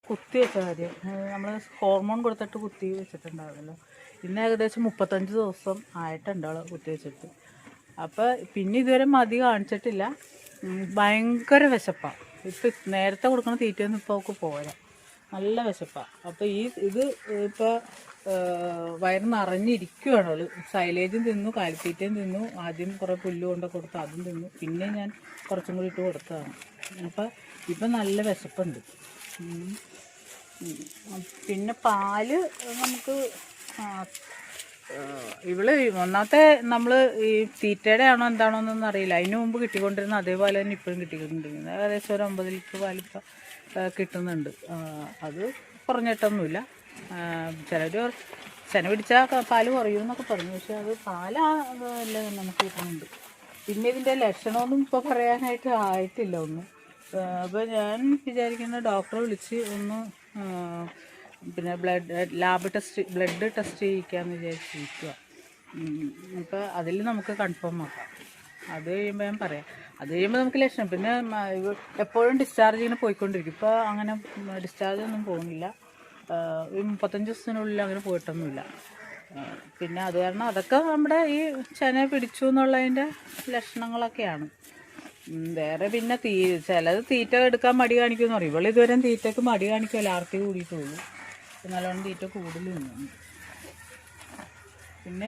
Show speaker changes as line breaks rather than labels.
കുത്തി വെച്ച കാര്യം നമ്മൾ ഹോർമോൺ കൊടുത്തിട്ട് കുത്തി വെച്ചിട്ടുണ്ടാവുമല്ലോ. ഇന്ന് ഏകദേശം 35 ദിവസം ആയിട്ടുണ്ട് അവൾ കുത്തി വെച്ചിട്ട്. അപ്പോൾ പിന്നെ ഇതുവരെ മതി കാണിച്ചിട്ടില്ല. ഭയങ്കര വിശപ്പാണ്. ഇപ്പം നേരത്തെ കൊടുക്കുന്ന തീറ്റയൊന്നും ഇപ്പോൾ അവൾക്ക് പോരാ, നല്ല വിശപ്പാണ്. അപ്പോൾ ഇത് ഇപ്പോൾ വയറ് നിറഞ്ഞിരിക്കുകയാണ് അവൾ. സൈലേജും തിന്നു, കാലിത്തീറ്റയും തിന്നു. ആദ്യം കുറേ പുല്ല് കൊണ്ട് കൊടുത്ത് അതും തിന്നു. പിന്നെ ഞാൻ കുറച്ചും കൂടി ഇട്ട് കൊടുത്തതാണ്. അപ്പം ഇപ്പം നല്ല വിശപ്പുണ്ട്. പിന്നെ പാല് നമുക്ക് ഇവള് ഒന്നാമത്തെ നമ്മൾ ഈ തീറ്റയുടെ ആണോ എന്താണോ എന്നൊന്നും അറിയില്ല. അതിന് മുമ്പ് കിട്ടിക്കൊണ്ടിരുന്ന അതേപോലെ തന്നെ ഇപ്പോഴും കിട്ടിക്കൊണ്ടിരിക്കുന്നത്. ഏകദേശം ഒരു 50 ലിറ്റർ പാലിപ്പോൾ കിട്ടുന്നുണ്ട്. അത് കുറഞ്ഞിട്ടൊന്നുമില്ല. ചിലർ ചെന പിടിച്ചാൽ പാല് കുറയുമെന്നൊക്കെ പറഞ്ഞു. പക്ഷെ അത് പാലല്ല നമുക്ക് കിട്ടുന്നുണ്ട്. പിന്നെ ഇതിൻ്റെ ലക്ഷണമൊന്നും ഇപ്പോൾ പറയാനായിട്ട് ആയിട്ടില്ല ഒന്നും. അപ്പോൾ ഞാൻ വിചാരിക്കുന്ന ഡോക്ടറെ വിളിച്ച് ഒന്ന് പിന്നെ ബ്ലഡ് ടെസ്റ്റ് ചെയ്യിക്കാമെന്ന് വിചാരിച്ചിരിക്കുക. അപ്പോൾ അതിൽ നമുക്ക് കൺഫേം ആക്കാം. അത് കഴിയുമ്പോൾ ഞാൻ പറയാം. അത് കഴിയുമ്പോൾ നമുക്ക് ലക്ഷണം പിന്നെ എപ്പോഴും ഡിസ്ചാർജ് ഇങ്ങനെ പോയിക്കൊണ്ടിരിക്കും. ഇപ്പോൾ അങ്ങനെ ഡിസ്ചാർജ് ഒന്നും പോകുന്നില്ല. 35 ദിവസത്തിനുള്ളിൽ അങ്ങനെ പോയിട്ടൊന്നുമില്ല. പിന്നെ അത് കാരണം അതൊക്കെ നമ്മുടെ ഈ ചെന പിടിച്ചു എന്നുള്ളതിൻ്റെ ലക്ഷണങ്ങളൊക്കെയാണ്. വേറെ പിന്നെ ചിലത് തീറ്റ എടുക്കാൻ മടി കാണിക്കുമെന്ന് പറയും. ഇവൾ ഇതുവരെ തീറ്റയ്ക്ക് മടി കാണിക്കുമല്ലോ, ആർത്തി കൂടിയിട്ടുള്ളൂ. നല്ലോണം തീറ്റ കൂടുതൽ തിന്നുന്നു.